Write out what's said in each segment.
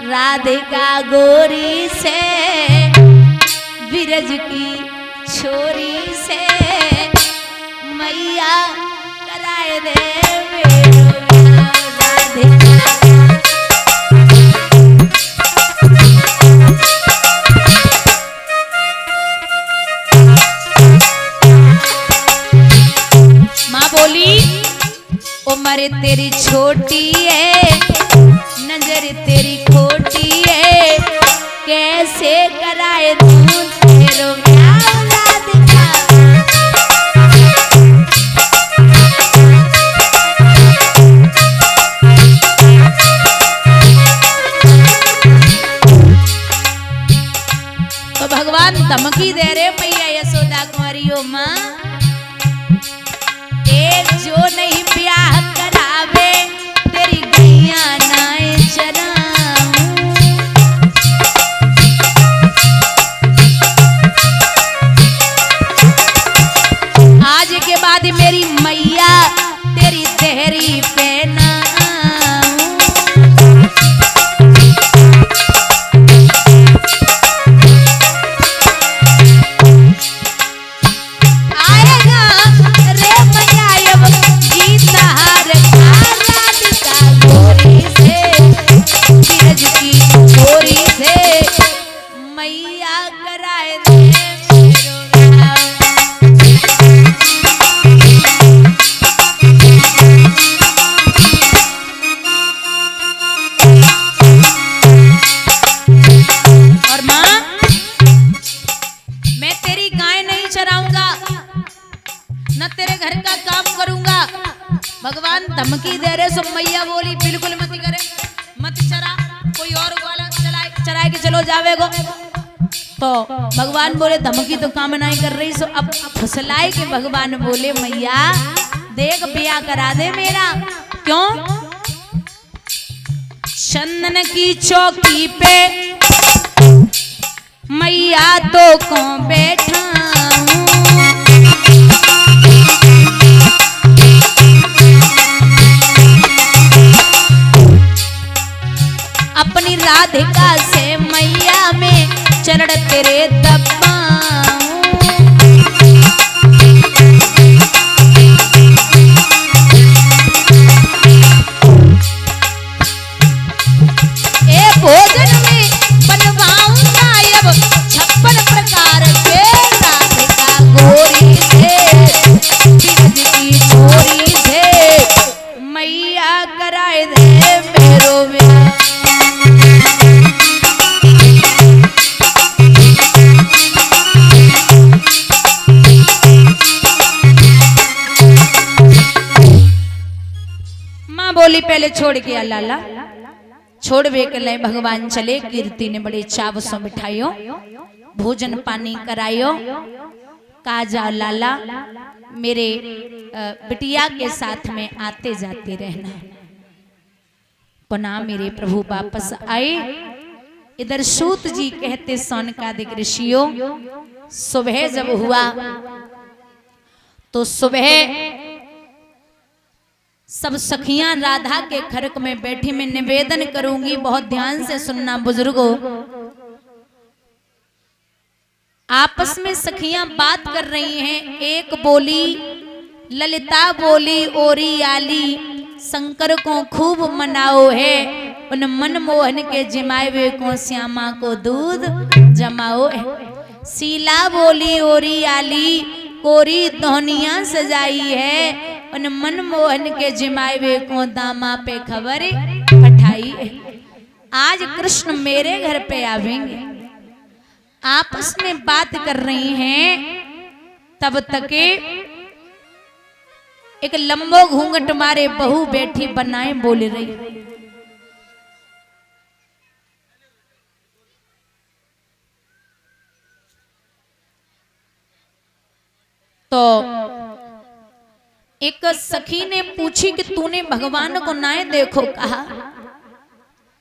राधिका गोरी से बिरज की छोरी से मैया कराए दे मेरो राधिका। माँ बोली उम्र तेरी छोटी है, नजर तेरी खोटी है, कैसे कराए दूं तेरो प्यार राधिका। तो भगवान धमकी दे रहे मैया यशोदा कुंवरी ओ माँ, एक जो नहीं ब्याह करावे तेरी गैया नाए चराऊं। आज के बाद मेरी मैया तेरी देहरी पे ना आऊं। आएगा रे मैया अब गीत हार का राधिका गोरी से बिरज की गोरी से मैया कराए दे मेरो राम। और माँ मैं तेरी गाय नहीं चराऊंगा, न तेरे घर का काम करूंगा। भगवान धमकी दे रहे। सो मैया बोली बिल्कुल मत करे, मत चरा, कोई और ग्वाला चराए के चलो जावेगो। तो भगवान बोले धमकी तो काम नहीं कर रही। सो अब फुसलाए के भगवान बोले मैया देख ब्याह करा दे मेरा। क्यों? चंदन की चौकी पे मैया तो कौन बैठा हूँ। अपनी राधिका से मैया में चरण तेरे दबाऊं। ए भोजन में बनवाऊंगा अब 56 प्रकार के राधिका गोरी से बिरज की छोरी से मैया कराए दे मेरो ब्याह। माँ बोली पहले छोड़ के लाला छोड़ वे के लय भगवान चले। कीर्ति ने बड़े चाव से मिठाइयों भोजन पानी करायो। कहा जाओ लाला मेरे बिटिया के साथ में आते जाते रहना। पुनः मेरे प्रभु वापस आए। इधर सूत जी कहते सौनकादिक ऋषियों सुबह जब हुआ तो सुबह सब सखियां राधा के खरक में बैठी। मैं निवेदन करूंगी बहुत ध्यान से सुनना बुजुर्गों। आपस में सखियां बात कर रही हैं। एक बोली ललिता बोली ओरी आली शंकर को खूब मनाओ है, उन मनमोहन के जिमावे को श्यामा को दूध जमाओ है। शीला बोली ओरी आली कोरी दोहनिया सजाई है, उन मनमोहन के जिमावे को दामा पे खबर पठाई है। आज कृष्ण मेरे घर पे आवेंगे। आपस में बात कर रही हैं। तब तक एक लंबो घूंघट मारे बहू बैठी बनाए बोल रही। तो एक सखी ने पूछी कि तूने भगवान को ना देखो कहा।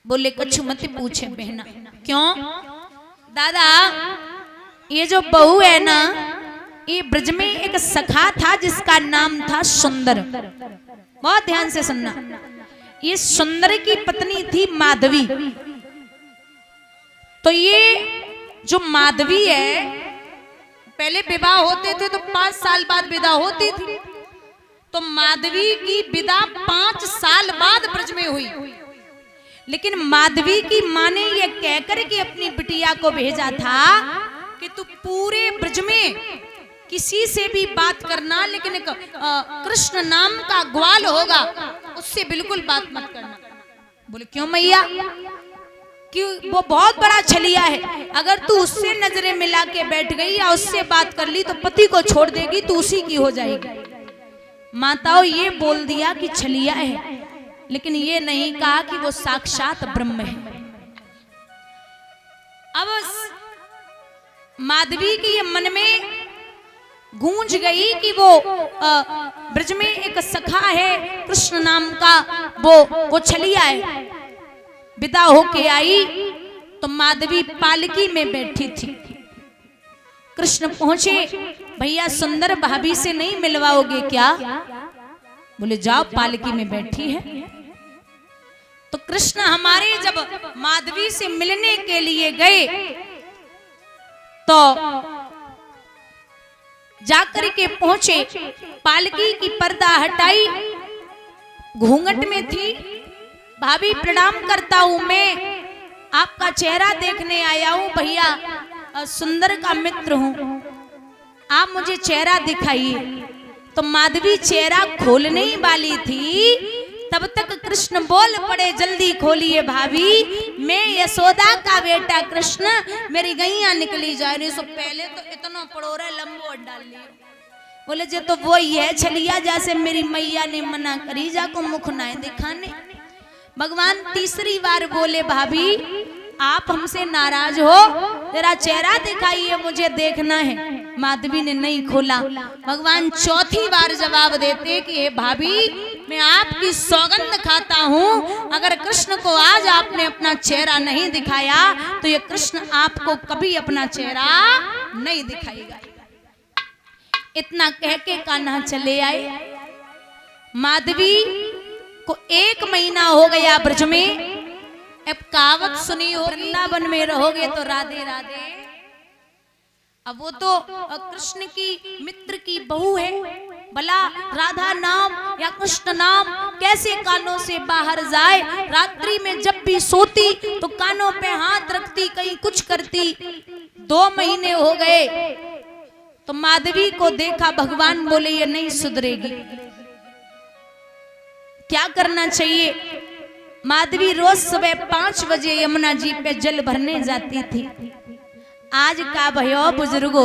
बोले कछु मत पूछे बहना। क्यों? दादा ये जो बहू है ना, ये ब्रज में एक सखा था जिसका नाम था सुंदर। बहुत ध्यान से सुनना। ये सुंदर की पत्नी थी माधवी। तो ये जो माधवी है, पहले विवाह होते थे तो 5 साल बाद विदा होती थी, तो माधवी की विदा 5 साल बाद ब्रज में हुई। लेकिन माधवी की मां ने यह कहकर के अपनी बिटिया को भेजा था कि तू पूरे ब्रज में किसी से भी बात करना, लेकिन एक कृष्ण नाम का ग्वाल होगा उससे बिल्कुल बात मत करना। बोले क्यों मैया? कि वो बहुत बड़ा छलिया है, अगर तू उससे नजरें मिला के बैठ गई या उससे बात कर ली तो पति को छोड़ देगी, तू उसी की हो जाएगी। माताओं ये बोल दिया कि छलिया है, लेकिन ये नहीं कहा कि वो साक्षात ब्रह्म है। अब माधवी के ये मन में गूंज गई कि वो ब्रज में एक सखा है कृष्ण नाम का, वो छलिया है। विदा होके आई तो माधवी पालकी में बैठी थी। कृष्ण पहुंचे, भैया सुंदर भाभी से नहीं मिलवाओगे क्या? बोले जाओ, पालकी में बैठी है। तो कृष्ण हमारे जब माधवी से मिलने के लिए गए तो जाकर के पहुंचे, पालकी की पर्दा हटाई, घूंघट में थी। भाभी प्रणाम करता हूं, मैं आपका चेहरा देखने आया हूं, भैया सुंदर का मित्र हूं, आप मुझे चेहरा दिखाइए। तो माधवी चेहरा खोलने ही वाली थी, तब तक कृष्ण बोल पड़े, जल्दी खोलिए भाभी, मैं यशोदा का बेटा कृष्ण, मेरी गैया निकली जा रही। सो पहले तो इतना पड़ोरा लंबो डाल लिया। बोले जो तो वो ही है छलिया, जैसे मेरी मैया ने मना करी, जाको मुख ना दिखाने। भगवान तीसरी बार बोले, भाभी आप हमसे नाराज हो, तेरा चेहरा दिखाइए, मुझे देखना है। माधवी ने नहीं खोला। भगवान चौथी बार जवाब देते कि हे भाभी, मैं आपकी सौगंध खाता हूं, अगर कृष्ण को आज आपने अपना चेहरा नहीं दिखाया तो ये कृष्ण आपको कभी अपना चेहरा नहीं दिखाएगा। इतना कह के कान्हा चले आए। माधवी को 1 महीना हो गया ब्रज में। अब कहावत सुनी हो, वृंदावन में रहोगे तो राधे राधे। अब वो तो कृष्ण की मित्र की बहू है, भला राधा नाम या कृष्ण नाम कैसे कानों से बाहर जाए। रात्रि में जब भी सोती तो कानों पे हाथ रखती, कहीं कुछ करती। 2 महीने हो गए तो माधवी को देखा, भगवान बोले ये नहीं सुधरेगी, क्या करना चाहिए। माधवी रोज सुबह 5 बजे यमुना जी पे जल भरने जाती थी। आज का भयो बुजुर्गो,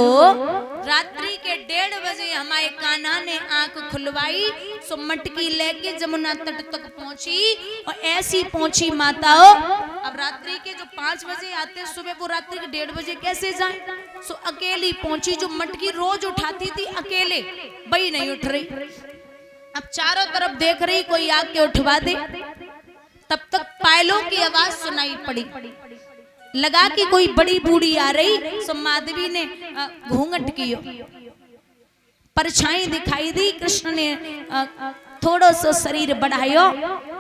रात्रि के 1:30 बजे हमारे कान्हा ने आंख खुलवाई, सो मटकी लेके जमुना तट तक पहुंची, और ऐसी पहुंची माताओं। अब रात्रि के जो 5 बजे आते सुबह, वो रात्रि के 1:30 बजे कैसे जाए। सो अकेली पहुंची, जो मटकी रोज उठाती थी अकेले, वही नहीं उठ रही। अब चारों तरफ देख रही कोई आके उठवा दे। तब तक पायलों की आवाज सुनाई पड़ी, लगा कि कोई बड़ी बूढ़ी आ रही। सो माधवी ने घूंघट की, परछाई दिखाई दी। कृष्ण ने थोड़ा सा शरीर बढ़ायो,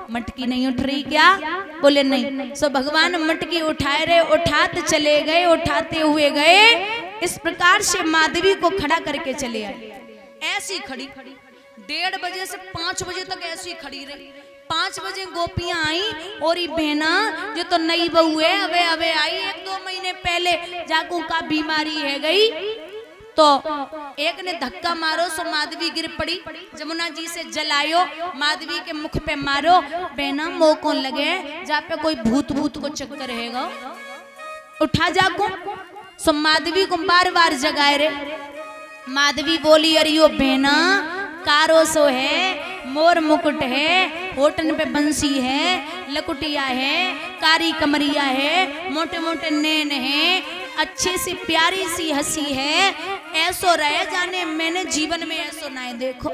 मटकी नहीं उठ रही क्या? बोले नहीं। सो भगवान मटकी उठाए रहे, उठाते चले गए, उठाते हुए गए। इस प्रकार से माधवी को खड़ा करके चले आए। ऐसी खड़ी 1:30 बजे से 5 बजे तक ऐसी खड़ी रही। 5 बजे गोपियां आई, और ये बहना जो तो नई बहू है, अबे आई 1-2 महीने पहले, जाकू का बीमारी है गई। तो एक ने धक्का मारो, सो माधवी गिर पड़ी। जमुना जी से जलायो, माधवी के मुख पे मारो, बहना मोह कौन लगे, जा पे कोई भूत को चक्कर रहेगा, उठा जाको। सो माधवी को बार बार जगाए रे। माधवी बोली, अरे यो बहना कारो सो है, मोर मुकुट है, होठन पे बंसी है, लकुटिया है, कारी कमरिया है, मोटे मोटे नैन है, अच्छे से प्यारी सी हंसी है, ऐसो रहे जाने मैंने जीवन में ऐसो ना है देखो।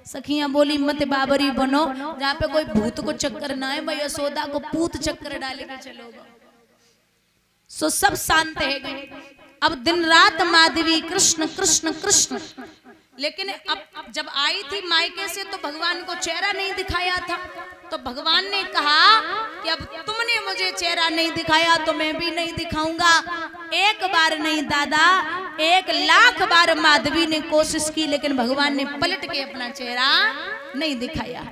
सखियां बोली मत बाबरी बनो, जहाँ पे कोई भूत को चक्कर ना है, भाई यशोदा को पूत चक्कर डाले के चलोगे। सो सब शांत है गए। अब दिन रात माधवी कृष्ण कृष्ण कृष्ण। लेकिन अब जब आई थी मायके से तो भगवान को चेहरा नहीं दिखाया था। तो भगवान ने कहा कि अब तुमने मुझे चेहरा नहीं दिखाया तो मैं भी नहीं दिखाऊंगा। एक बार नहीं दादा, 1,00,000 बार माधवी ने कोशिश की, लेकिन भगवान ने पलट के अपना चेहरा नहीं दिखाया।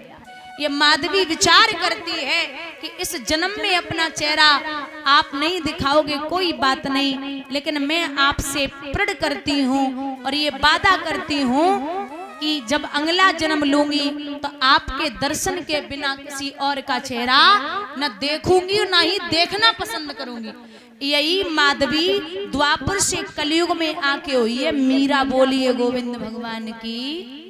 ये माधवी विचार करती है कि इस जन्म में अपना चेहरा आप नहीं दिखाओगे कोई बात नहीं, लेकिन मैं आपसे प्रण करती हूँ और ये वादा करती हूँ कि जब अगला जन्म लूंगी तो आपके दर्शन के बिना किसी और का चेहरा न देखूंगी और ना ही देखना पसंद करूंगी। यही माधवी द्वापर से कलयुग में आके हुई है। मीरा बोलिए गोविंद भगवान की।